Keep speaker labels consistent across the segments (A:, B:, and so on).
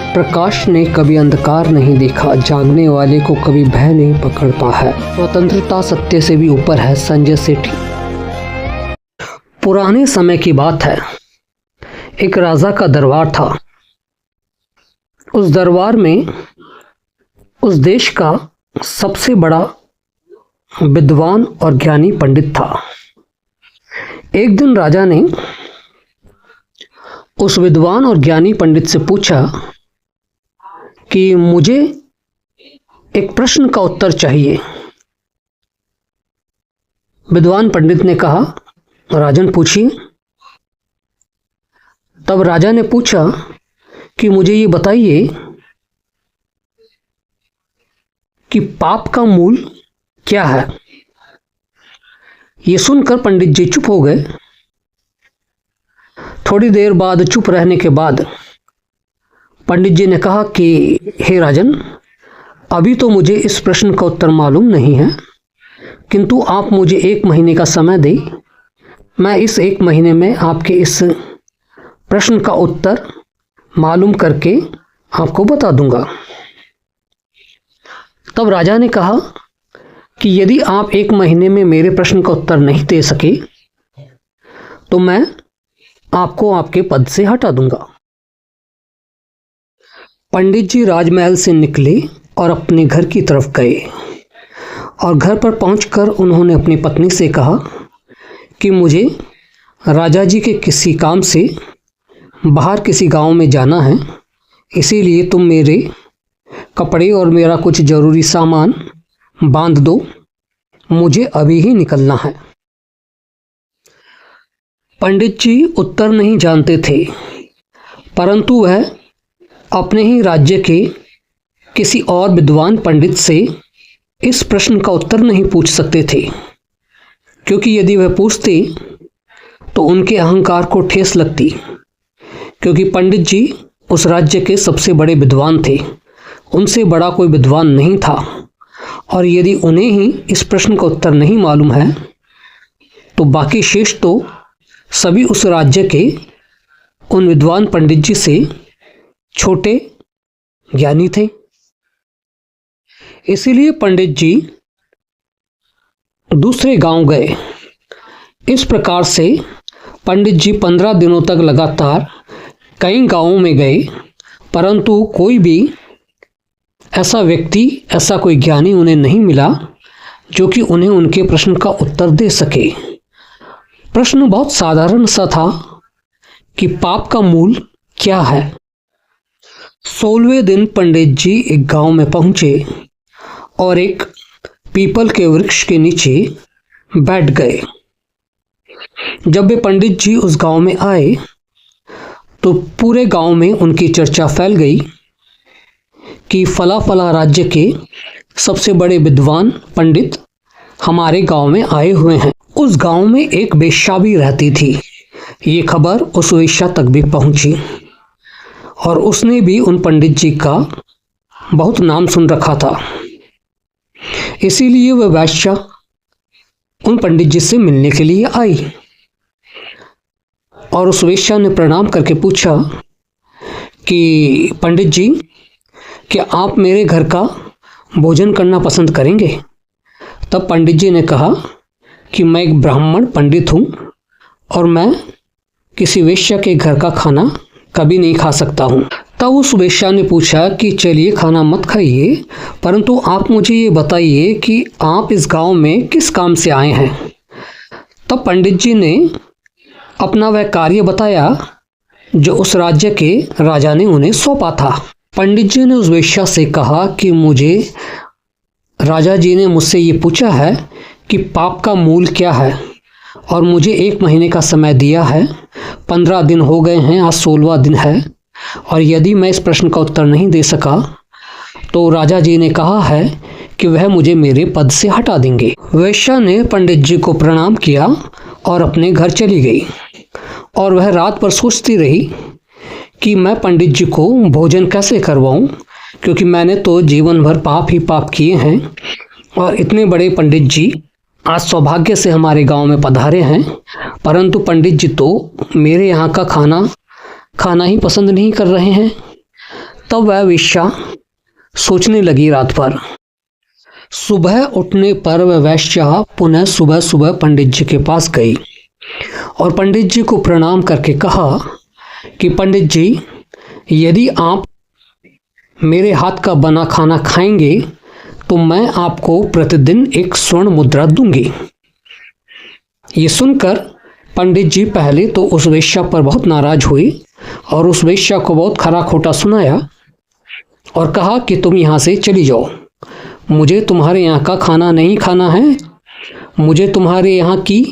A: प्रकाश ने कभी अंधकार नहीं देखा, जागने वाले को कभी भय नहीं पकड़ता है। स्वतंत्रता सत्य से भी ऊपर है। संजय सेठी। पुराने समय की बात है। एक राजा का दरबार था। उस दरबार में उस देश का सबसे बड़ा विद्वान और ज्ञानी पंडित था। एक दिन राजा ने उस विद्वान और ज्ञानी पंडित से पूछा कि मुझे एक प्रश्न का उत्तर चाहिए। विद्वान पंडित ने कहा, राजन पूछिए। तब राजा ने पूछा कि मुझे ये बताइए कि पाप का मूल क्या है। ये सुनकर पंडित जी चुप हो गए। थोड़ी देर बाद चुप रहने के बाद पंडित जी ने कहा कि हे राजन, अभी तो मुझे इस प्रश्न का उत्तर मालूम नहीं है, किंतु आप मुझे 1 महीने का समय दें। मैं इस 1 महीने में आपके इस प्रश्न का उत्तर मालूम करके आपको बता दूंगा। तब राजा ने कहा कि यदि आप 1 महीने में मेरे प्रश्न का उत्तर नहीं दे सके तो मैं आपको आपके पद से हटा दूंगा। पंडित जी राजमहल से निकले और अपने घर की तरफ गए और घर पर पहुंचकर उन्होंने अपनी पत्नी से कहा कि मुझे राजा जी के किसी काम से बाहर किसी गांव में जाना है, इसीलिए तुम मेरे कपड़े और मेरा कुछ ज़रूरी सामान बांध दो, मुझे अभी ही निकलना है। पंडित जी उत्तर नहीं जानते थे, परंतु वह अपने ही राज्य के किसी और विद्वान पंडित से इस प्रश्न का उत्तर नहीं पूछ सकते थे, क्योंकि यदि वह पूछते तो उनके अहंकार को ठेस लगती, क्योंकि पंडित जी उस राज्य के सबसे बड़े विद्वान थे। उनसे बड़ा कोई विद्वान नहीं था, और यदि उन्हें ही इस प्रश्न का उत्तर नहीं मालूम है तो बाकी शेष तो सभी उस राज्य के उन विद्वान पंडित जी से छोटे ज्ञानी थे। इसीलिए पंडित जी दूसरे गांव गए। इस प्रकार से पंडित जी 15 दिनों तक लगातार कई गांवों में गए, परंतु कोई भी ऐसा व्यक्ति, ऐसा कोई ज्ञानी उन्हें नहीं मिला जो कि उन्हें उनके प्रश्न का उत्तर दे सके। प्रश्न बहुत साधारण सा था कि पाप का मूल क्या है। 16वें दिन पंडित जी एक गांव में पहुंचे और एक पीपल के वृक्ष के नीचे बैठ गए। जब वे पंडित जी उस गांव में आए तो पूरे गांव में उनकी चर्चा फैल गई कि फला फला राज्य के सबसे बड़े विद्वान पंडित हमारे गांव में आए हुए हैं। उस गांव में एक वेश्या भी रहती थी। ये खबर उस वेश्या तक भी पहुंची और उसने भी उन पंडित जी का बहुत नाम सुन रखा था। इसीलिए वह वेश्या उन पंडित जी से मिलने के लिए आई और उस वेश्या ने प्रणाम करके पूछा कि पंडित जी, क्या आप मेरे घर का भोजन करना पसंद करेंगे? तब पंडित जी ने कहा कि मैं एक ब्राह्मण पंडित हूँ और मैं किसी वेश्या के घर का खाना कभी नहीं खा सकता हूँ। तब उस वेश्या ने पूछा कि चलिए खाना मत खाइए, परंतु आप मुझे ये बताइए कि आप इस गांव में किस काम से आए हैं। तब पंडित जी ने अपना वह कार्य बताया जो उस राज्य के राजा ने उन्हें सौंपा था। पंडित जी ने उस वेश्या से कहा कि मुझे राजा जी ने मुझसे ये पूछा है कि पाप का मूल क्या है, और मुझे 1 महीने का समय दिया है। 15 दिन हो गए हैं, आज 16वां दिन है, और यदि मैं इस प्रश्न का उत्तर नहीं दे सका तो राजा जी ने कहा है कि वह मुझे मेरे पद से हटा देंगे। वेश्या ने पंडित जी को प्रणाम किया और अपने घर चली गई, और वह रात भर सोचती रही कि मैं पंडित जी को भोजन कैसे करवाऊं, क्योंकि मैंने तो जीवन भर पाप ही पाप किए हैं, और इतने बड़े पंडित जी आज सौभाग्य से हमारे गांव में पधारे हैं, परंतु पंडित जी तो मेरे यहाँ का खाना ही पसंद नहीं कर रहे हैं। तब वह वेश्या सोचने लगी रात भर। सुबह उठने पर वह वेश्या पुनः सुबह सुबह पंडित जी के पास गई और पंडित जी को प्रणाम करके कहा कि पंडित जी, यदि आप मेरे हाथ का बना खाना खाएंगे तो मैं आपको प्रतिदिन 1 स्वर्ण मुद्रा दूंगी। ये सुनकर पंडित जी पहले तो उस वेश्या पर बहुत नाराज हुई और उस वेश्या को बहुत खरा खोटा सुनाया और कहा कि तुम यहाँ से चली जाओ, मुझे तुम्हारे यहाँ का खाना नहीं खाना है, मुझे तुम्हारे यहाँ की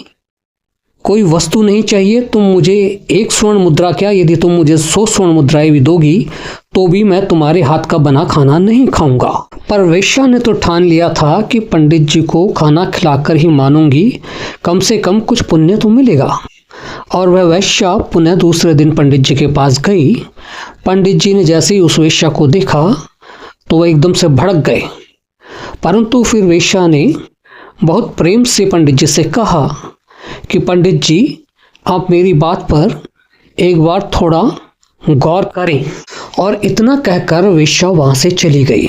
A: कोई वस्तु नहीं चाहिए। तुम मुझे 1 स्वर्ण मुद्रा क्या, यदि तुम मुझे 100 स्वर्ण मुद्राएं भी दोगी तो भी मैं तुम्हारे हाथ का बना खाना नहीं खाऊंगा। पर वेश्या ने तो ठान लिया था कि पंडित जी को खाना खिलाकर ही मानूंगी, कम से कम कुछ पुण्य तो मिलेगा। और वह वेश्या पुनः दूसरे दिन पंडित जी के पास गई। पंडित जी ने जैसे ही उस वेश्या को देखा तो वह एकदम से भड़क गए, परंतु फिर वेश्या ने बहुत प्रेम से पंडित जी से कहा कि पंडित जी, आप मेरी बात पर एक बार थोड़ा गौर करें। और इतना कहकर वेश्या वहां से चली गई।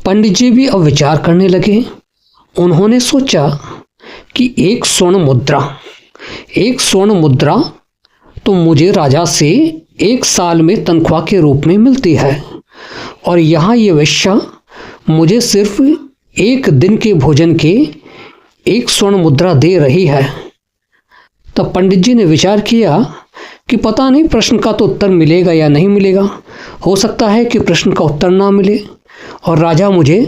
A: पंडित जी भी अब विचार करने लगे। उन्होंने सोचा कि 1 स्वर्ण मुद्रा तो मुझे राजा से 1 साल में तनख्वाह के रूप में मिलती है और यहाँ ये वेश्या मुझे सिर्फ 1 दिन के भोजन के 1 स्वर्ण मुद्रा दे रही है। तब पंडित जी ने विचार किया कि पता नहीं प्रश्न का तो उत्तर मिलेगा या नहीं मिलेगा, हो सकता है कि प्रश्न का उत्तर ना मिले और राजा मुझे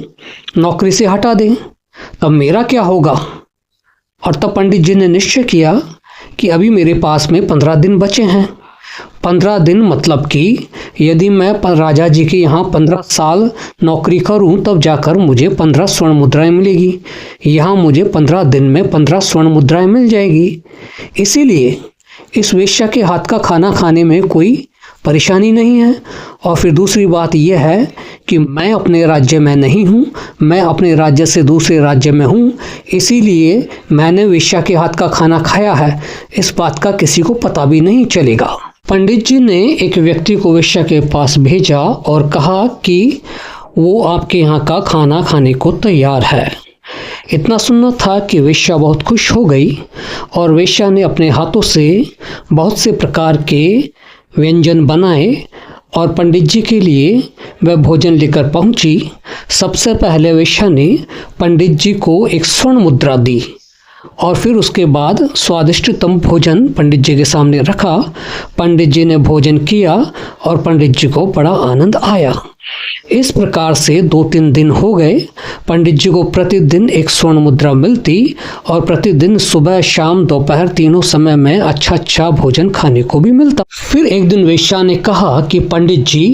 A: नौकरी से हटा दे, तब मेरा क्या होगा। और तब पंडित जी ने निश्चय किया कि अभी मेरे पास में 15 दिन बचे हैं। 15 दिन मतलब कि यदि मैं राजा जी के यहाँ 15 साल नौकरी करूँ तब जाकर मुझे 15 स्वर्ण मुद्राएं मिलेगी। यहाँ मुझे 15 दिन में 15 स्वर्ण मुद्राएं मिल जाएगी। इसीलिए इस वेश्या के हाथ का खाना खाने में कोई परेशानी नहीं है। और फिर दूसरी बात यह है कि मैं अपने राज्य में नहीं हूँ, मैं अपने राज्य से दूसरे राज्य में हूँ, इसीलिए मैंने वेश्या के हाथ का खाना खाया है, इस बात का किसी को पता भी नहीं चलेगा। पंडित जी ने एक व्यक्ति को वेश्या के पास भेजा और कहा कि वो आपके यहाँ का खाना खाने को तैयार है। इतना सुनना था कि वेश्या बहुत खुश हो गई और वेश्या ने अपने हाथों से बहुत से प्रकार के व्यंजन बनाए और पंडित जी के लिए वह भोजन लेकर पहुंची। सबसे पहले वेश्या ने पंडित जी को 1 स्वर्ण मुद्रा दी और फिर उसके बाद स्वादिष्टतम भोजन पंडित जी के सामने रखा। पंडित जी ने भोजन किया और पंडित जी को बड़ा आनंद आया। इस प्रकार से 2-3 दिन हो गए। पंडित जी को प्रतिदिन 1 स्वर्ण मुद्रा मिलती और प्रतिदिन सुबह शाम दोपहर तीनों समय में अच्छा भोजन खाने को भी मिलता। फिर एक दिन वेश्या ने कहा कि पंडित जी,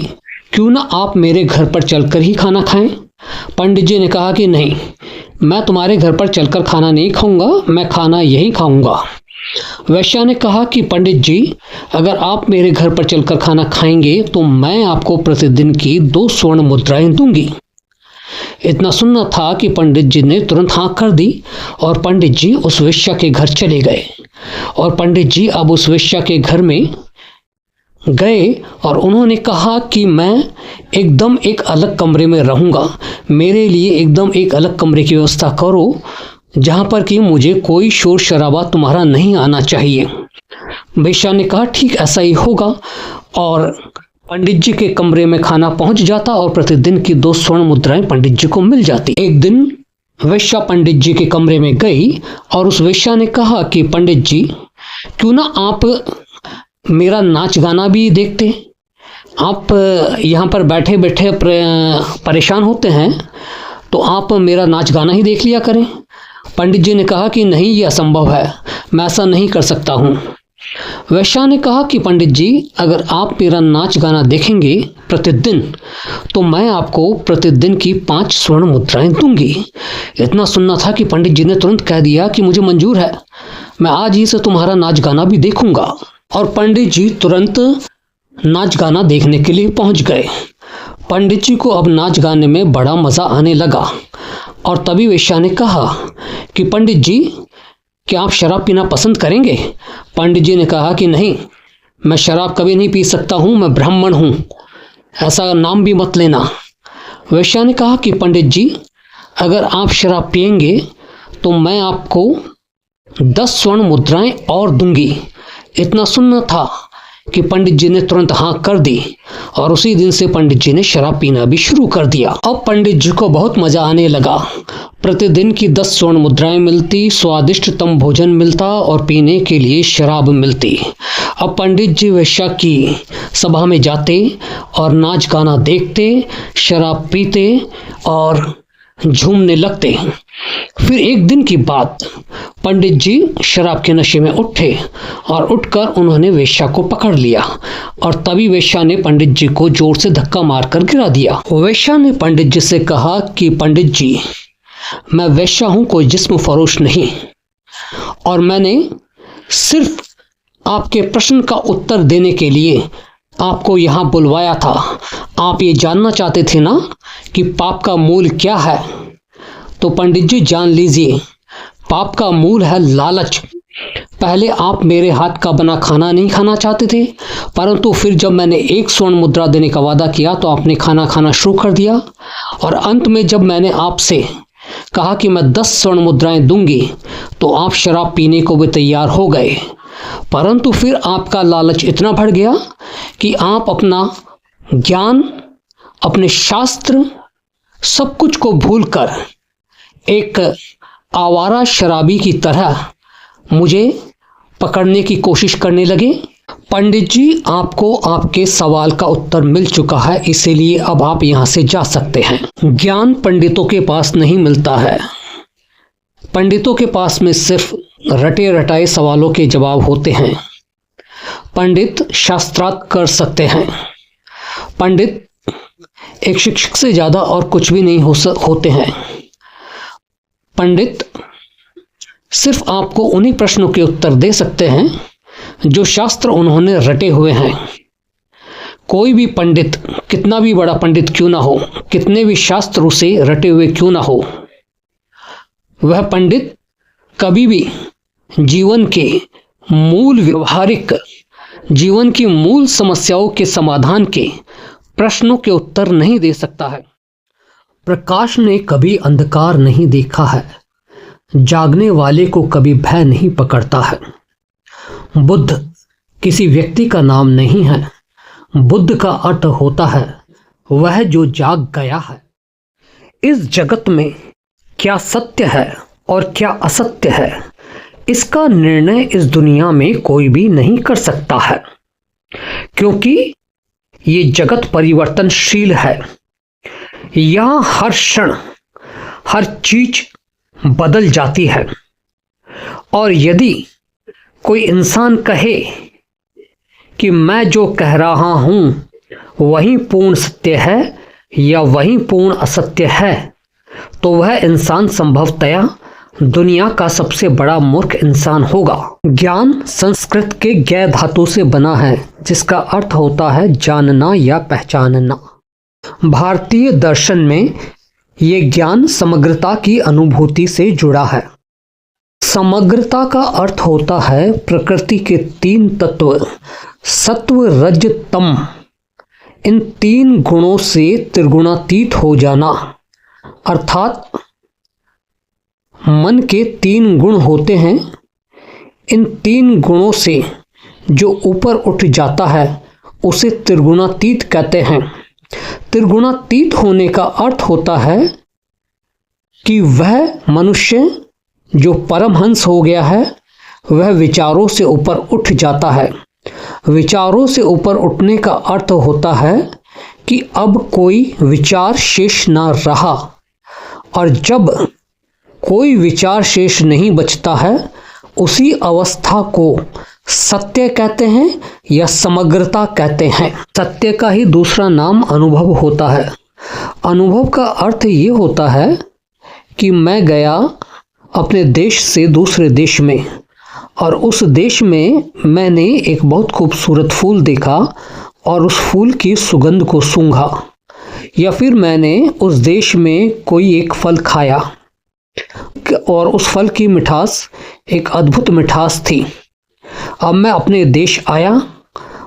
A: क्यों ना आप मेरे घर पर चलकर ही खाना खाएं। पंडित जी ने कहा कि नहीं, मैं तुम्हारे घर पर चलकर खाना नहीं खाऊंगा, मैं खाना यहीं खाऊंगा। वेश्या ने कहा कि पंडित जी, अगर आप मेरे घर पर चलकर खाना खाएंगे तो मैं आपको प्रतिदिन की 2 स्वर्ण मुद्राएं दूंगी। इतना सुनना था कि पंडित जी ने तुरंत हाँ कर दी और पंडित जी उस वेश्या के घर चले गए। और पंडित जी अब उस वेश्या के घर में गए और उन्होंने कहा कि मैं एकदम एक अलग कमरे में रहूँगा, मेरे लिए एकदम एक अलग कमरे की व्यवस्था करो जहाँ पर कि मुझे कोई शोर शराबा तुम्हारा नहीं आना चाहिए। वेश्या ने कहा ठीक ऐसा ही होगा और पंडित जी के कमरे में खाना पहुँच जाता और प्रतिदिन की 2 स्वर्ण मुद्राएं पंडित जी को मिल जाती। एक दिन वेश्या पंडित जी के कमरे में गई और उस वेश्या ने कहा कि पंडित जी, क्यों ना आप मेरा नाच गाना भी देखते। आप यहाँ पर बैठे बैठे परेशान होते हैं तो आप मेरा नाच गाना ही देख लिया करें। पंडित जी ने कहा कि नहीं, ये असंभव है, मैं ऐसा नहीं कर सकता हूँ। वेश्या ने कहा कि पंडित जी, अगर आप मेरा नाच गाना देखेंगे प्रतिदिन तो मैं आपको प्रतिदिन की 5 स्वर्ण मुद्राएं दूंगी। इतना सुनना था कि पंडित जी ने तुरंत कह दिया कि मुझे मंजूर है, मैं आज ही से तुम्हारा नाच गाना भी देखूंगा। और पंडित जी तुरंत नाच गाना देखने के लिए पहुंच गए। पंडित जी को अब नाच गाने में बड़ा मज़ा आने लगा और तभी वेश्या ने कहा कि पंडित जी, क्या आप शराब पीना पसंद करेंगे। पंडित जी ने कहा कि नहीं, मैं शराब कभी नहीं पी सकता हूँ, मैं ब्राह्मण हूँ, ऐसा नाम भी मत लेना। वेश्या ने कहा कि पंडित जी, अगर आप शराब पिएंगे तो मैं आपको 10 स्वर्ण मुद्राएं और दूंगी। इतना सुनना था कि पंडित जी ने तुरंत हाँ कर दी और उसी दिन से पंडित जी ने शराब पीना भी शुरू कर दिया। अब पंडित जी को बहुत मजा आने लगा। प्रतिदिन की 10 स्वर्ण मुद्राएं मिलती, स्वादिष्टतम भोजन मिलता और पीने के लिए शराब मिलती। अब पंडित जी वेश्या की सभा में जाते और नाच गाना देखते, शराब पीते और झूमने लगते। फिर एक दिन की बात, पंडित जी शराब के नशे में उठे और उठकर उन्होंने वेश्या को पकड़ लिया और तभी वेश्या ने पंडित जी को जोर से धक्का मारकर गिरा दिया। वेश्या ने पंडित जी से कहा कि पंडित जी, मैं वेश्या हूं, कोई जिस्म फरोश नहीं, और मैंने सिर्फ आपके प्रश्न का उत्तर देने के लिए आपको यहाँ बुलवाया था। आप ये जानना चाहते थे ना कि पाप का मूल क्या है? तो पंडित जी जान लीजिए, पाप का मूल है लालच। पहले आप मेरे हाथ का बना खाना नहीं खाना चाहते थे, परंतु फिर जब मैंने 1 स्वर्ण मुद्रा देने का वादा किया तो आपने खाना खाना शुरू कर दिया, और अंत में जब मैंने आपसे कहा कि मैं 10 स्वर्ण मुद्राएं दूंगी तो आप शराब पीने को भी तैयार हो गए। परंतु फिर आपका लालच इतना बढ़ गया कि आप अपना ज्ञान, अपने शास्त्र, सब कुछ को भूलकर एक आवारा शराबी की तरह मुझे पकड़ने की कोशिश करने लगे। पंडित जी, आपको आपके सवाल का उत्तर मिल चुका है, इसीलिए अब आप यहाँ से जा सकते हैं। ज्ञान पंडितों के पास नहीं मिलता है। पंडितों के पास में सिर्फ रटे रटाए सवालों के जवाब होते हैं। पंडित शास्त्रार्थ कर सकते हैं। पंडित एक शिक्षक से ज्यादा और कुछ भी नहीं होते हैं। पंडित सिर्फ आपको उन्हीं प्रश्नों के उत्तर दे सकते हैं जो शास्त्र उन्होंने रटे हुए हैं। कोई भी पंडित, कितना भी बड़ा पंडित क्यों ना हो, कितने भी शास्त्र उसे रटे हुए क्यों ना हो, वह पंडित कभी भी जीवन के मूल व्यवहारिक, जीवन की मूल समस्याओं के समाधान के प्रश्नों के उत्तर नहीं दे सकता है। प्रकाश ने कभी अंधकार नहीं देखा है, जागने वाले को कभी भय नहीं पकड़ता है। बुद्ध किसी व्यक्ति का नाम नहीं है। बुद्ध का अर्थ होता है वह जो जाग गया है। इस जगत में क्या सत्य है और क्या असत्य है, इसका निर्णय इस दुनिया में कोई भी नहीं कर सकता है, क्योंकि ये जगत परिवर्तनशील है। यहाँ हर क्षण हर चीज बदल जाती है, और यदि कोई इंसान कहे कि मैं जो कह रहा हूं वही पूर्ण सत्य है या वही पूर्ण असत्य है, तो वह इंसान संभवतया दुनिया का सबसे बड़ा मूर्ख इंसान होगा। ज्ञान संस्कृत के ज्ञ धातु से बना है, जिसका अर्थ होता है जानना या पहचानना। भारतीय दर्शन में ये ज्ञान समग्रता की अनुभूति से जुड़ा है। समग्रता का अर्थ होता है प्रकृति के 3 तत्व सत्व रज तम, इन 3 गुणों से त्रिगुणातीत हो जाना। अर्थात मन के 3 गुण होते हैं, इन 3 गुणों से जो ऊपर उठ जाता है उसे त्रिगुणातीत कहते हैं। त्रिगुणातीत होने का अर्थ होता है कि वह मनुष्य जो परमहंस हो गया है वह विचारों से ऊपर उठ जाता है। विचारों से ऊपर उठने का अर्थ होता है कि अब कोई विचार शेष ना रहा, और जब कोई विचार शेष नहीं बचता है उसी अवस्था को सत्य कहते हैं या समग्रता कहते हैं। सत्य का ही दूसरा नाम अनुभव होता है। अनुभव का अर्थ ये होता है कि मैं गया अपने देश से दूसरे देश में, और उस देश में मैंने एक बहुत खूबसूरत फूल देखा और उस फूल की सुगंध को सूंघा, या फिर मैंने उस देश में कोई एक फल खाया और उस फल की मिठास एक अद्भुत मिठास थी। अब मैं अपने देश आया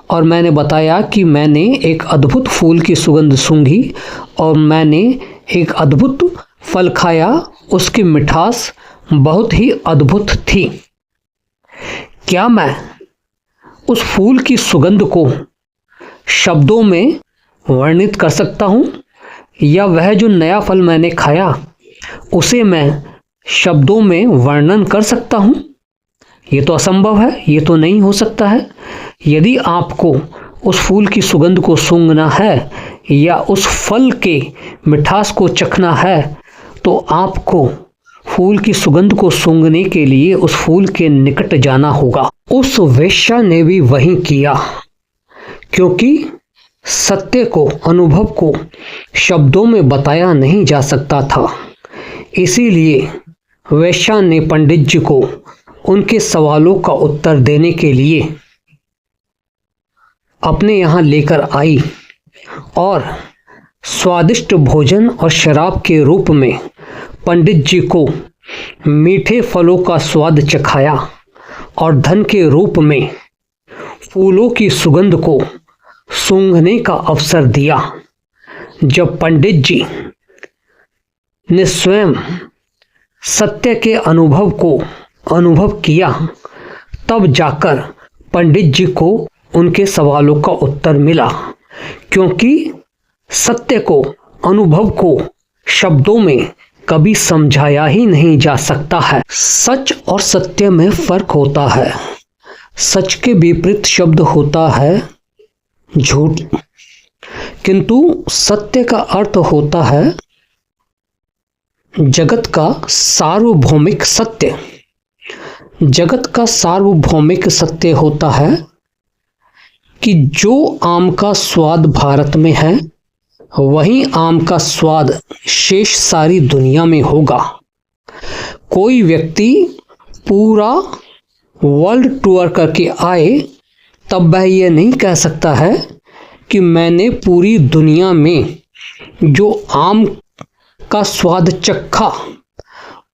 A: और मैंने बताया कि मैंने एक अद्भुत फूल की सुगंध सूंघी और मैंने एक अद्भुत फल खाया, उसकी मिठास बहुत ही अद्भुत थी। क्या मैं उस फूल की सुगंध को शब्दों में वर्णित कर सकता हूँ, या वह जो नया फल मैंने खाया उसे मैं शब्दों में वर्णन कर सकता हूँ? ये तो असंभव है, ये तो नहीं हो सकता है। यदि आपको उस फूल की सुगंध को सूंघना है या उस फल के मिठास को चखना है, तो आपको फूल की सुगंध को सूंघने के लिए उस फूल के निकट जाना होगा। उस वेश्या ने भी वही किया, क्योंकि सत्य को, अनुभव को शब्दों में बताया नहीं जा सकता था। इसीलिए वेश्या ने पंडित जी को उनके सवालों का उत्तर देने के लिए अपने यहाँ लेकर आई और स्वादिष्ट भोजन और शराब के रूप में पंडित जी को मीठे फलों का स्वाद चखाया और धन के रूप में फूलों की सुगंध को सूंघने का अवसर दिया। जब पंडित जी ने स्वयं सत्य के अनुभव को अनुभव किया, तब जाकर पंडित जी को उनके सवालों का उत्तर मिला, क्योंकि सत्य को, अनुभव को शब्दों में कभी समझाया ही नहीं जा सकता है। सच और सत्य में फर्क होता है। सच के विपरीत शब्द होता है झूठ, किंतु सत्य का अर्थ होता है जगत का सार्वभौमिक सत्य। जगत का सार्वभौमिक सत्य होता है कि जो आम का स्वाद भारत में है, वही आम का स्वाद शेष सारी दुनिया में होगा। कोई व्यक्ति पूरा वर्ल्ड टूर करके आए, तब वह यह नहीं कह सकता है कि मैंने पूरी दुनिया में जो आम का स्वाद चखा,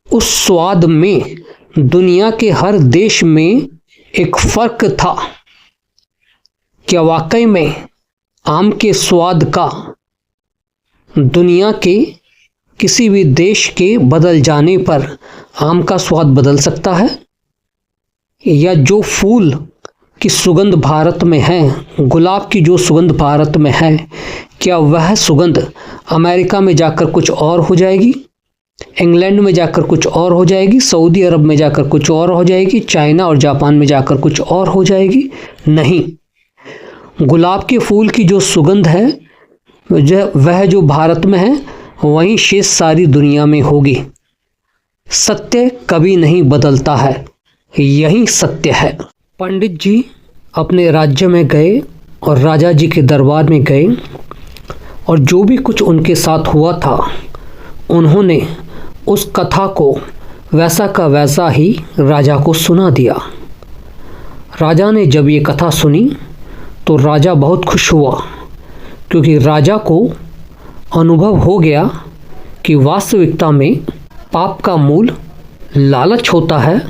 A: उस स्वाद में दुनिया के हर देश में एक फर्क था। क्या वाकई में आम के स्वाद का दुनिया के किसी भी देश के बदल जाने पर आम का स्वाद बदल सकता है? या जो फूल की सुगंध भारत में है, गुलाब की जो सुगंध भारत में है, क्या वह सुगंध अमेरिका में जाकर कुछ और हो जाएगी, इंग्लैंड में जाकर कुछ और हो जाएगी, सऊदी अरब में जाकर कुछ और हो जाएगी, चाइना और जापान में जाकर कुछ और हो जाएगी? नहीं। गुलाब के फूल की जो सुगंध है, वह जो भारत में है, वहीं शेष सारी दुनिया में होगी। सत्य कभी नहीं बदलता है, यही सत्य है। पंडित जी अपने राज्य में गए और राजा जी के दरबार में गए, और जो भी कुछ उनके साथ हुआ था, उन्होंने उस कथा को वैसा का वैसा ही राजा को सुना दिया। राजा ने जब ये कथा सुनी तो राजा बहुत खुश हुआ, क्योंकि राजा को अनुभव हो गया कि वास्तविकता में पाप का मूल लालच होता है,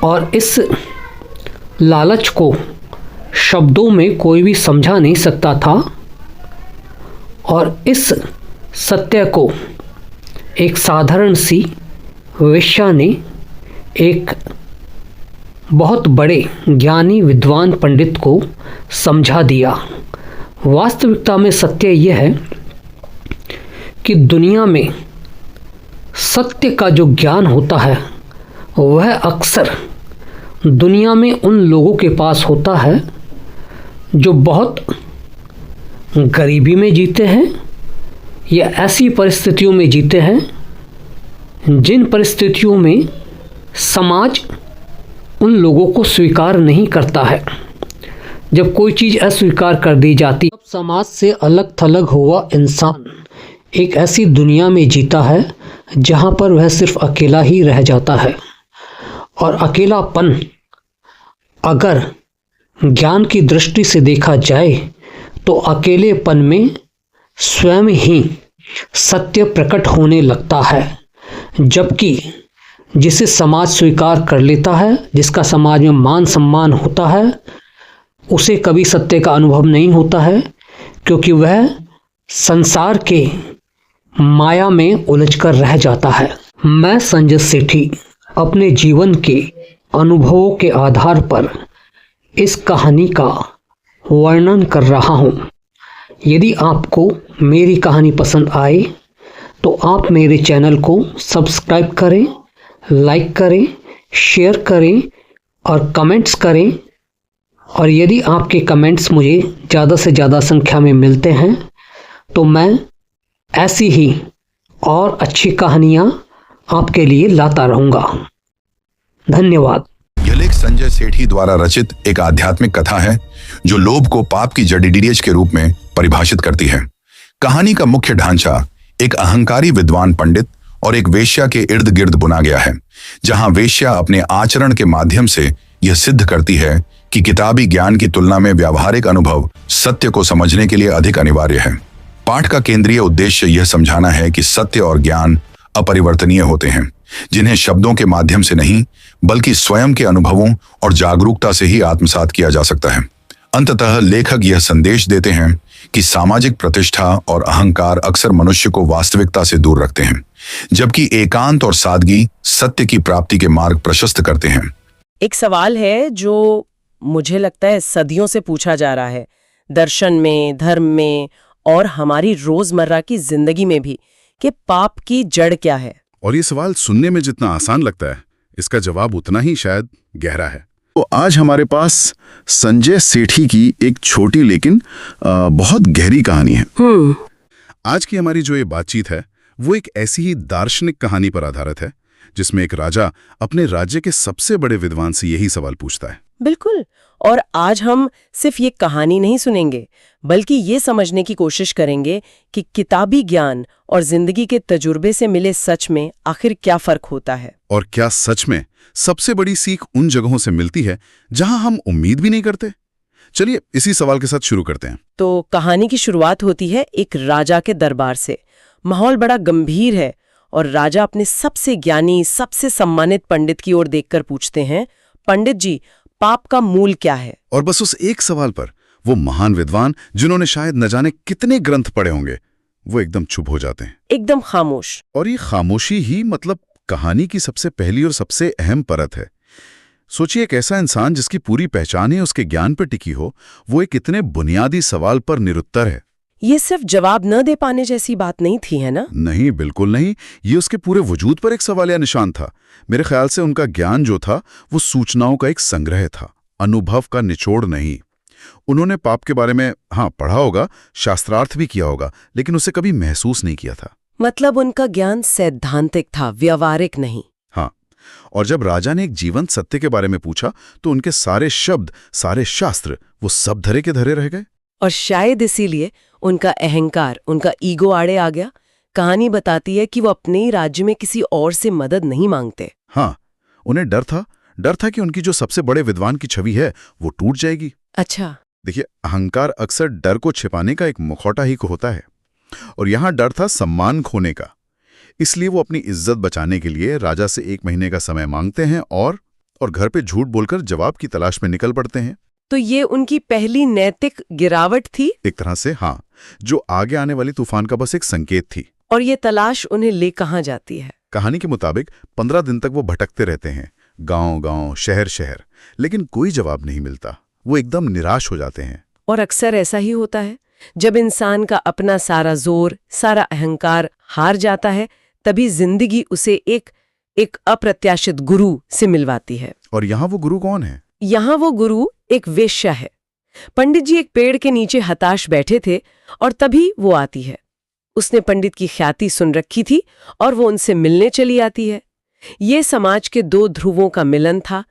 A: और इस लालच को शब्दों में कोई भी समझा नहीं सकता था। और इस सत्य को एक साधारण सी वेश्या ने एक बहुत बड़े ज्ञानी विद्वान पंडित को समझा दिया। वास्तविकता में सत्य यह है कि दुनिया में सत्य का जो ज्ञान होता है, वह अक्सर दुनिया में उन लोगों के पास होता है जो बहुत गरीबी में जीते हैं, या ऐसी परिस्थितियों में जीते हैं जिन परिस्थितियों में समाज उन लोगों को स्वीकार नहीं करता है। जब कोई चीज़ अस्वीकार कर दी जाती, तब समाज से अलग थलग हुआ इंसान एक ऐसी दुनिया में जीता है जहाँ पर वह सिर्फ अकेला ही रह जाता है। और अकेलापन अगर ज्ञान की दृष्टि से देखा जाए तो अकेलेपन में स्वयं ही सत्य प्रकट होने लगता है, जबकि जिसे समाज स्वीकार कर लेता है, जिसका समाज में मान सम्मान होता है, उसे कभी सत्य का अनुभव नहीं होता है, क्योंकि वह संसार के माया में उलझकर रह जाता है। मैं संजय सेठी अपने जीवन के अनुभवों के आधार पर इस कहानी का वर्णन कर रहा हूँ। यदि आपको मेरी कहानी पसंद आए तो आप मेरे चैनल को सब्सक्राइब करें, लाइक करें, शेयर करें और कमेंट्स करें। और यदि आपके कमेंट्स मुझे ज़्यादा से ज़्यादा संख्या में मिलते हैं तो मैं ऐसी ही और अच्छी कहानियाँ आपके लिए लाता रहूँगा। धन्यवाद।
B: यह लेख संजय सेठी द्वारा रचित एक आध्यात्मिक कथा है जो लोभ को पाप की जड़ी के रूप में परिभाषित करती है। कहानी का मुख्य ढांचा एक अहंकारी विद्वान पंडित और एक वेश्या के इर्द गिर्द बुना गया है, जहां वेश्या अपने आचरण के माध्यम से यह सिद्ध करती है कि किताबी ज्ञान की तुलना में व्यावहारिक अनुभव सत्य को समझने के लिए अधिक अनिवार्य है। पाठ का केंद्रीय उद्देश्य यह समझाना है कि सत्य और ज्ञान अपरिवर्तनीय होते हैं, जिन्हें शब्दों के माध्यम से नहीं बल्कि स्वयं के अनुभवों और जागरूकता से ही आत्मसात किया जा सकता है। अंततः लेखक यह संदेश देते हैं कि सामाजिक प्रतिष्ठा और अहंकार अक्सर मनुष्य को वास्तविकता से दूर रखते हैं, जबकि एकांत और सादगी सत्य की प्राप्ति के मार्ग प्रशस्त करते हैं।
C: एक सवाल है जो मुझे लगता है सदियों से पूछा जा रहा है, दर्शन में, धर्म में और हमारी रोजमर्रा की जिंदगी में भी, कि पाप की जड़ क्या है।
D: और ये सवाल सुनने में जितना आसान लगता है, इसका जवाब उतना ही शायद गहरा है। तो आज हमारे पास संजय सेठी की एक छोटी लेकिन बहुत गहरी कहानी है। आज की हमारी जो ये बातचीत है वो एक ऐसी ही दार्शनिक कहानी पर आधारित है, जिसमें एक राजा अपने राज्य के सबसे बड़े विद्वान से यही सवाल पूछता है।
C: बिल्कुल। और आज हम सिर्फ ये कहानी नहीं सुनेंगे, बल्कि ये समझने की कोशिश करेंगे कि किताबी ज्ञान और जिंदगी के तजुर्बे से मिले सच में आखिर क्या फर्क होता है, और
D: क्या सच में सबसे बड़ी सीख उन जगहों से मिलती है जहां हम उम्मीद भी नहीं करते। चलिए इसी सवाल के साथ शुरू करते हैं।
C: तो कहानी की शुरुआत होती है एक राजा के दरबार से। माहौल बड़ा गंभीर है और राजा अपने सबसे ज्ञानी, सबसे सम्मानित पंडित की ओर देखकर पूछते हैं, पंडित जी, पाप का मूल क्या है?
D: और बस उस एक सवाल पर वो महान विद्वान, जिन्होंने शायद न जाने कितने ग्रंथ पढ़े होंगे, वो एकदम चुप हो जाते हैं,
C: एकदम खामोश।
D: और ये खामोशी ही मतलब कहानी की सबसे पहली और सबसे अहम परत है। सोचिए, एक ऐसा इंसान जिसकी पूरी पहचान ही उसके ज्ञान पर टिकी हो, वो एक इतने बुनियादी सवाल पर निरुत्तर है।
C: ये सिर्फ जवाब न दे पाने जैसी बात नहीं थी, है ना?
D: नहीं, बिल्कुल नहीं। ये उसके पूरे वजूद पर एक सवालिया निशान था। मेरे ख्याल से उनका ज्ञान जो था वो सूचनाओं का एक संग्रह था, अनुभव का निचोड़ नहीं। उन्होंने पाप के बारे में पढ़ा होगा, शास्त्रार्थ भी किया होगा, लेकिन उसे कभी महसूस नहीं किया था।
C: मतलब उनका ज्ञान सैद्धांतिक था, व्यावहारिक नहीं।
D: हाँ, और जब राजा ने एक जीवंत सत्य के बारे में पूछा तो उनके सारे शब्द, सारे शास्त्र, वो सब धरे के धरे रह गए।
C: और शायद इसीलिए उनका अहंकार, उनका ईगो आड़े आ गया। कहानी बताती है कि वो अपने ही राज्य में किसी और से मदद नहीं मांगते।
D: हाँ, उन्हें डर था कि उनकी जो सबसे बड़े विद्वान की छवि है वो टूट जाएगी।
C: अच्छा।
D: देखिए, अहंकार अक्सर डर को छिपाने का एक मुखौटा ही होता है, और यहां डर था सम्मान खोने का। इसलिए वो अपनी इज्जत बचाने के लिए राजा से 1 महीने का समय मांगते हैं और घर पे झूठ बोलकर जवाब की तलाश में निकल पड़ते हैं।
C: तो ये उनकी पहली नैतिक गिरावट थी
D: एक तरह से। हाँ, जो आगे आने वाली तूफान का बस एक संकेत थी।
C: और ये तलाश उन्हें ले कहां जाती है?
D: कहानी के मुताबिक 15 दिन तक वो भटकते रहते हैं, गांव-गांव, शहर-शहर, लेकिन कोई जवाब नहीं मिलता। वो एकदम निराश हो जाते हैं।
C: और अक्सर ऐसा ही होता है, जब इंसान का अपना सारा जोर, सारा अहंकार हार जाता है, तभी जिंदगी उसे एक अप्रत्याशित गुरु से मिलवाती है।
D: और यहाँ वो गुरु कौन है?
C: यहाँ वो गुरु एक वेश्या है। पंडित जी एक पेड़ के नीचे हताश बैठे थे और तभी वो आती है। उसने पंडित की ख्याति सुन रखी थी और वो उनसे मिलने चली आती है। ये समाज के 2 ध्रुवों का मिलन था,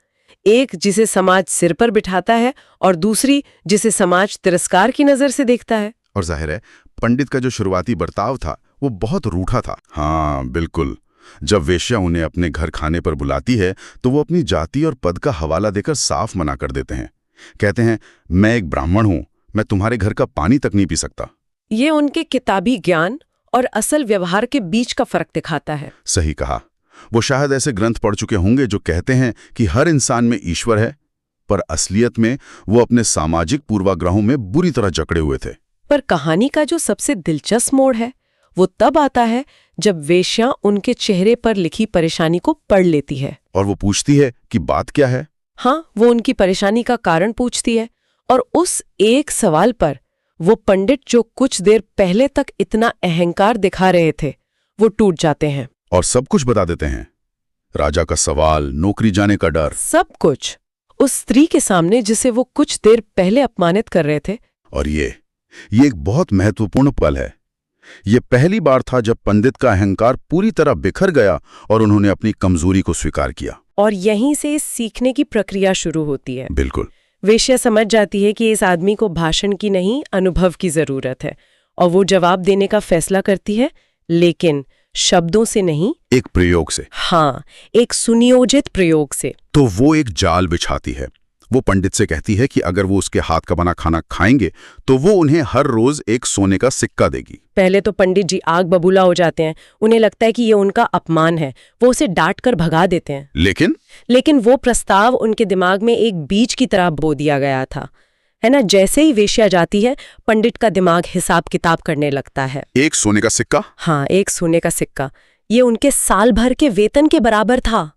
C: एक जिसे समाज सिर पर बिठाता है और दूसरी जिसे समाज तिरस्कार की नजर से देखता है।
D: और जाहिर है, पंडित का जो शुरुआती बर्ताव था वो बहुत रूठा था। हाँ बिल्कुल। जब वेश्या उन्हें अपने घर खाने पर बुलाती है तो वो अपनी जाति और पद का हवाला देकर साफ मना कर देते हैं। कहते हैं, मैं एक ब्राह्मण हूं, मैं तुम्हारे घर का पानी तक नहीं पी सकता।
C: ये उनके किताबी ज्ञान और असल व्यवहार के बीच का फर्क दिखाता है।
D: सही कहा। वो शायद ऐसे ग्रंथ पढ़ चुके होंगे जो कहते हैं कि हर इंसान में ईश्वर है, पर असलियत में वो अपने सामाजिक पूर्वाग्रहों में बुरी तरह जकड़े हुए थे।
C: पर कहानी का जो सबसे दिलचस्प मोड़ है वो तब आता है जब वेश्या उनके चेहरे पर लिखी परेशानी को पढ़ लेती है।
D: और वो पूछती है कि बात क्या है।
C: हाँ, वो उनकी परेशानी का कारण पूछती है और उस एक सवाल पर वो पंडित जो कुछ देर पहले तक इतना अहंकार दिखा रहे थे वो टूट जाते हैं।
D: और सब कुछ बता देते हैं। राजा का सवाल, नौकरी जाने का डर,
C: सब कुछ उस स्त्री के सामने जिसे वो कुछ देर पहले अपमानित कर रहे थे।
D: और ये एक बहुत महत्वपूर्ण पल है। ये पहली बार था जब पंडित का अहंकार पूरी तरह बिखर गया और उन्होंने अपनी कमजोरी को स्वीकार किया।
C: और यहीं से सीखने की प्रक्रिया शुरू होती है।
D: बिल्कुल।
C: वेश्या समझ जाती है कि इस आदमी को भाषण की नहीं, अनुभव की जरूरत है, और वो जवाब देने का फैसला करती है, लेकिन शब्दों से नहीं,
D: एक प्रयोग से।
C: हाँ, एक सुनियोजित प्रयोग से।
D: तो वो एक जाल बिछाती है। वो पंडित से कहती है कि अगर वो उसके हाथ का बना खाना खाएंगे तो वो उन्हें हर रोज एक सोने का सिक्का देगी।
C: पहले तो पंडित जी आग बबूला हो जाते हैं। उन्हें लगता है कि ये उनका अपमान है। वो उसे डांट कर भगा देते हैं। लेकिन वो प्रस्ताव उनके दिमाग में एक बीज की तरह बो दिया गया था, है ना। जैसे ही वेश्या जाती है, पंडित का दिमाग हिसाब किताब करने लगता है।
D: एक सोने का सिक्का?
C: हाँ, एक सोने का सिक्का। ये उनके साल भर के वेतन के बराबर था।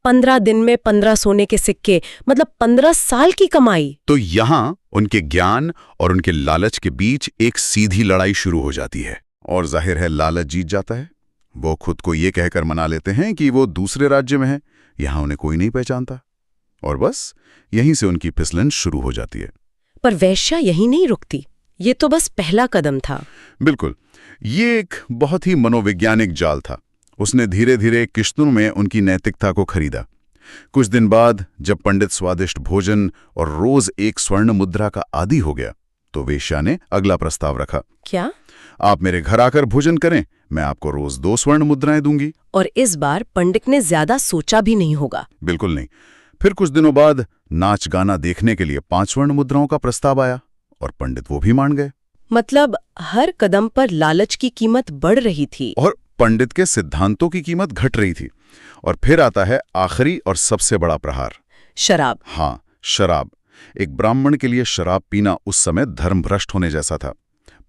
C: 15 दिन में 15 सोने के सिक्के, मतलब 15 साल की कमाई।
D: तो यहाँ उनके ज्ञान और उनके लालच के बीच एक सीधी लड़ाई शुरू हो जाती है। और जाहिर है लालच जीत जाता है। वो खुद को ये कहकर मना लेते हैं कि वो दूसरे राज्य में है, यहाँ उन्हें कोई नहीं पहचानता। और बस यहीं से उनकी फिसलन शुरू हो जाती है।
C: पर वेश्या यहीं नहीं रुकती। ये तो बस पहला कदम था।
D: बिल्कुल, ये एक बहुत ही मनोवैज्ञानिक जाल था। उसने धीरे धीरे किश्तों में उनकी नैतिकता को खरीदा। कुछ दिन बाद जब पंडित स्वादिष्ट भोजन और रोज एक स्वर्ण मुद्रा का आदी हो गया, तो वेश्या ने अगला प्रस्ताव रखा।
C: क्या?
D: आप मेरे घर आकर भोजन करें, मैं आपको रोज 2 स्वर्ण मुद्राएं दूंगी।
C: और इस बार पंडित ने ज्यादा सोचा भी नहीं होगा।
D: बिल्कुल नहीं। फिर कुछ दिनों बाद नाच गाना देखने के लिए 5 स्वर्ण मुद्राओं का प्रस्ताव आया और पंडित वो भी मान गए।
C: मतलब हर कदम पर लालच की कीमत बढ़ रही थी
D: और पंडित के सिद्धांतों की कीमत घट रही थी। और फिर आता है आखिरी और सबसे बड़ा प्रहार,
C: शराब।
D: हाँ, शराब। एक ब्राह्मण के लिए शराब पीना उस समय धर्मभ्रष्ट होने जैसा था।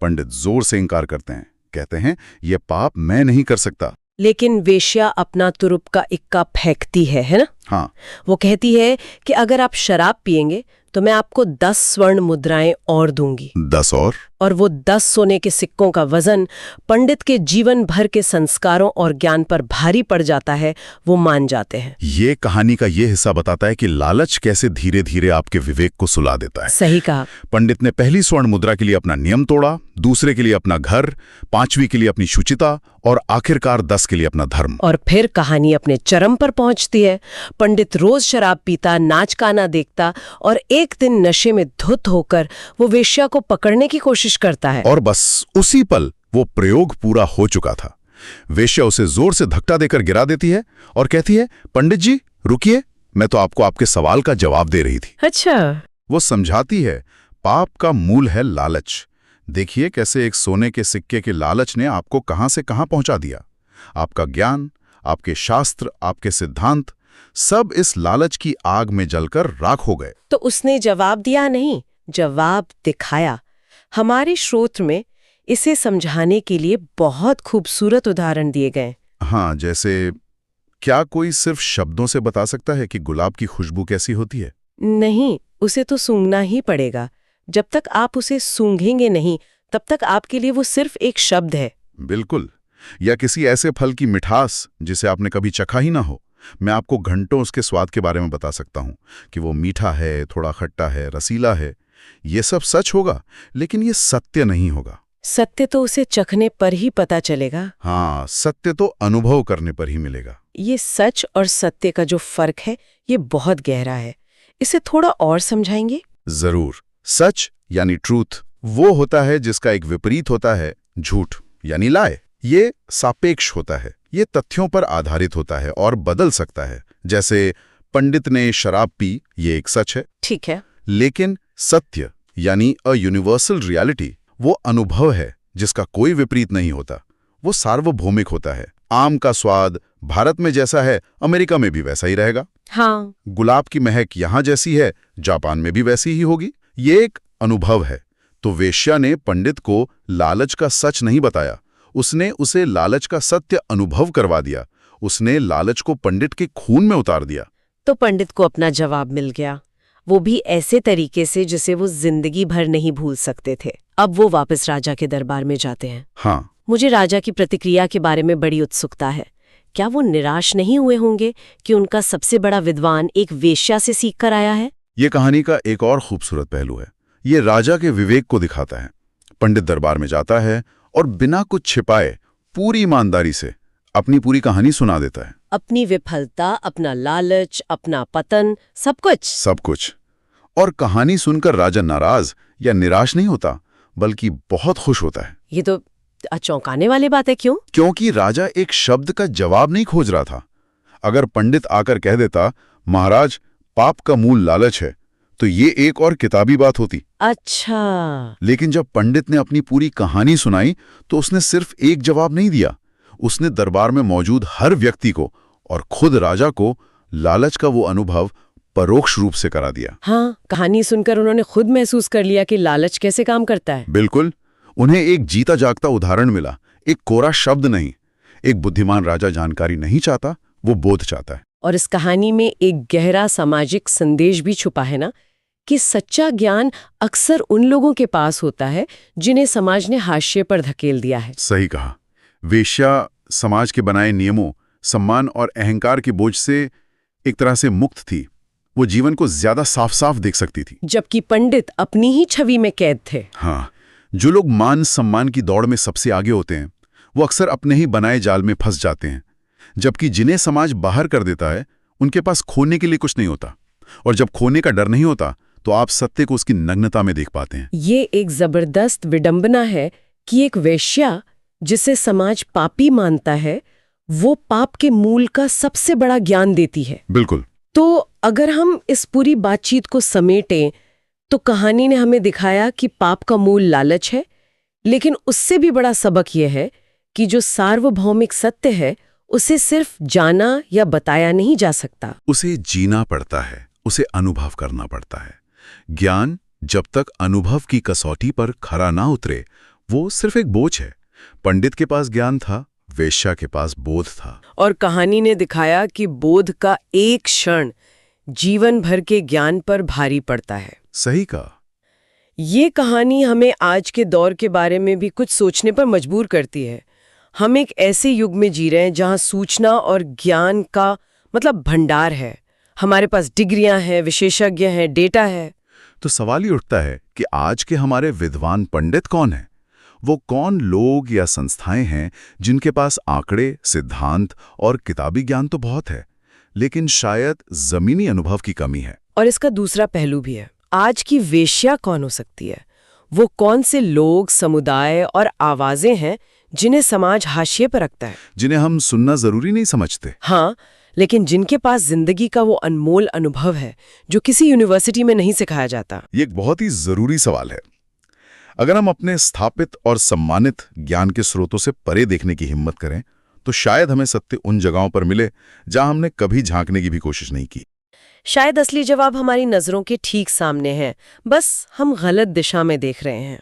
D: पंडित जोर से इंकार करते हैं, कहते हैं यह पाप मैं नहीं कर सकता।
C: लेकिन वेश्या अपना तुरुप का इक्का फेंकती है ना।
D: हाँ,
C: वो कहती है कि अगर आप शराब पिएंगे तो मैं आपको 10 स्वर्ण मुद्राएं और दूंगी।
D: 10
C: और वो 10 सोने के सिक्कों का वजन पंडित के जीवन भर के संस्कारों और ज्ञान पर भारी पड़ जाता है। वो मान जाते हैं।
D: ये कहानी का ये हिस्सा बताता है कि लालच कैसे धीरे धीरे आपके विवेक को सुला देता है।
C: सही कहा।
D: पंडित ने पहली स्वर्ण मुद्रा के लिए अपना नियम तोड़ा, दूसरे के लिए अपना घर, 5वीं के लिए अपनी शुचिता और आखिरकार 10 के लिए अपना धर्म।
C: और फिर कहानी अपने चरम पर पहुंचती है। पंडित रोज शराब पीता, नाच गाना देखता और एक दिन नशे में धुत होकर वो वेश्या को पकड़ने की कोशिश करता है।
D: और बस उसी पल वो प्रयोग पूरा हो चुका था। वेश्या उसे जोर से धक्का देकर गिरा देती है और कहती है, पंडित जी रुकिए, मैं तो आपको आपके सवाल का जवाब दे रही थी।
C: अच्छा।
D: वो समझाती है पाप का मूल है लालच। देखिए कैसे एक सोने के सिक्के के लालच ने आपको कहां से कहां पहुंचा दिया। आपका ज्ञान, आपके शास्त्र, आपके सिद्धांत सब इस लालच की आग में जलकर राख हो गए।
C: तो उसने जवाब दिया नहीं, जवाब दिखाया। हमारे श्रोत्र में इसे समझाने के लिए बहुत खूबसूरत उदाहरण दिए गए।
D: हाँ, जैसे क्या कोई सिर्फ शब्दों से बता सकता है कि गुलाब की खुशबू कैसी होती है?
C: नहीं, उसे तो सूंघना ही पड़ेगा। जब तक आप उसे सूंघेंगे नहीं, तब तक आपके लिए वो सिर्फ एक शब्द है।
D: बिल्कुल। या किसी ऐसे फल की मिठास जिसे आपने कभी चखा ही ना हो। मैं आपको घंटों उसके स्वाद के बारे में बता सकता हूँ कि वो मीठा है, थोड़ा खट्टा है, रसीला है। ये सब सच होगा, लेकिन ये सत्य नहीं होगा।
C: सत्य तो उसे चखने पर ही पता चलेगा।
D: हाँ, सत्य तो अनुभव करने पर ही मिलेगा।
C: ये सच और सत्य का जो फर्क है, ये बहुत गहरा है। इसे थोड़ा और समझाएंगे?
D: जरूर। सच यानी ट्रूथ वो होता है जिसका एक विपरीत होता है झूठ यानी लाए। ये सापेक्ष होता है, ये तथ्यों पर आधारित होता है और बदल सकता है। जैसे पंडित ने शराब पी, ये एक सच है।
C: ठीक है।
D: लेकिन सत्य यानी अ यूनिवर्सल रियलिटी वो अनुभव है जिसका कोई विपरीत नहीं होता। वो सार्वभौमिक होता है। आम का स्वाद भारत में जैसा है अमेरिका में भी वैसा ही रहेगा।
C: हाँ,
D: गुलाब की महक यहाँ जैसी है जापान में भी वैसी ही होगी। ये एक अनुभव है। तो वेश्या ने पंडित को लालच का सच नहीं बताया, उसने उसे लालच का सत्य अनुभव करवा दिया। उसने लालच को पंडित के खून में उतार दिया।
C: तो पंडित को अपना जवाब मिल गया, वो भी ऐसे तरीके से जिसे वो जिंदगी भर नहीं भूल सकते थे। अब वो वापस राजा के दरबार में जाते हैं।
D: हाँ,
C: मुझे राजा की प्रतिक्रिया के बारे में बड़ी उत्सुकता है। क्या वो निराश नहीं हुए होंगे कि उनका सबसे बड़ा विद्वान एक वेश्या से सीख कर आया है?
D: ये कहानी का एक और खूबसूरत पहलू है। ये राजा के विवेक को दिखाता है। पंडित दरबार में जाता है और बिना कुछ छिपाए पूरी ईमानदारी से अपनी पूरी कहानी सुना देता है।
C: अपनी विफलता, अपना लालच, अपना पतन, सब कुछ।
D: और कहानी सुनकर राजा नाराज या निराश नहीं होता, बल्कि बहुत खुश होता है।
C: ये तो चौंकाने वाली बात है। क्यों?
D: क्योंकि राजा एक शब्द का जवाब नहीं खोज रहा था। अगर पंडित आकर कह देता, महाराज पाप का मूल लालच है, तो ये एक और किताबी बात होती।
C: अच्छा।
D: लेकिन जब पंडित ने अपनी पूरी कहानी सुनाई तो उसने सिर्फ एक जवाब नहीं दिया, उसने दरबार में मौजूद हर व्यक्ति को और खुद राजा को लालच का वो अनुभव परोक्ष रूप से करा दिया।
C: हाँ, कहानी सुनकर उन्होंने खुद महसूस कर लिया कि लालच कैसे काम करता है।
D: बिल्कुल, उन्हें एक जीता जागता उदाहरण मिला, एक कोरा शब्द नहीं। एक बुद्धिमान राजा जानकारी नहीं चाहता, वो बोध चाहता है।
C: और इस कहानी में एक गहरा सामाजिक संदेश भी छुपा है ना, कि सच्चा ज्ञान अक्सर उन लोगों के पास होता है जिन्हें समाज ने हाशिए पर धकेल दिया है।
D: सही कहा। वेश्या समाज के बनाए नियमों, सम्मान और अहंकार के बोझ से एक तरह से मुक्त थी। वो जीवन को ज्यादा साफ साफ देख सकती थी।
C: जबकि पंडित अपनी ही छवि में कैद थे।
D: हाँ, जो लोग मान सम्मान की दौड़ में सबसे आगे होते हैं, वो अक्सर अपने ही बनाए जाल में फंस जाते हैं। जबकि जिन्हें समाज बाहर कर देता है, उनके पास खोने के लिए कुछ नहीं होता। और जब खोने का डर नहीं होता, तो आप सत्य को उसकी नग्नता में देख पाते हैं।
C: ये एक जबरदस्त विडंबना है कि एक वेश्या जिसे समाज पापी मानता है, वो पाप के मूल का सबसे बड़ा ज्ञान देती है।
D: बिल्कुल।
C: तो अगर हम इस पूरी बातचीत को समेटें, तो कहानी ने हमें दिखाया कि पाप का मूल लालच है, लेकिन उससे भी बड़ा सबक यह है कि जो सार्वभौमिक सत्य है, उसे सिर्फ जाना या बताया नहीं जा सकता।
D: उसे जीना पड़ता है, उसे अनुभव करना पड़ता है। ज्ञान जब तक अनुभव की कसौटी पर खरा ना उतरे, वो सिर्फ एक बोझ है। पंडित के पास ज्ञान था, वेश्या के पास बोध था।
C: और कहानी ने दिखाया कि बोध का एक क्षण जीवन भर के ज्ञान पर भारी पड़ता है।
D: सही कहा।
C: ये कहानी हमें आज के दौर के बारे में भी कुछ सोचने पर मजबूर करती है। हम एक ऐसे युग में जी रहे हैं जहां सूचना और ज्ञान का भंडार है। हमारे पास डिग्रियां हैं, विशेषज्ञ हैं, डेटा है।
D: तो सवाल ही उठता है कि आज के हमारे विद्वान पंडित कौन हैं? वो कौन लोग या संस्थाएं हैं जिनके पास आंकड़े, सिद्धांत और किताबी ज्ञान तो बहुत है, लेकिन शायद जमीनी अनुभव की कमी है।
C: और इसका दूसरा पहलू भी है। आज की वेश्या कौन हो सकती है? वो कौन से लोग, समुदाय और आवाजें हैं जिन्हें समाज हाशिए पर रखता है,
D: जिन्हें हम सुनना जरूरी नहीं समझते?
C: हाँ, लेकिन जिनके पास जिंदगी का वो अनमोल अनुभव है जो किसी यूनिवर्सिटी में नहीं सिखाया जाता।
D: ये एक बहुत ही जरूरी सवाल है। अगर हम अपने स्थापित और सम्मानित ज्ञान के स्रोतों से परे देखने की हिम्मत करें, तो शायद हमें सत्य उन जगहों पर मिले जहां हमने कभी झांकने की भी कोशिश नहीं की।
C: शायद असली जवाब हमारी नजरों के ठीक सामने है, बस हम गलत दिशा में देख रहे हैं।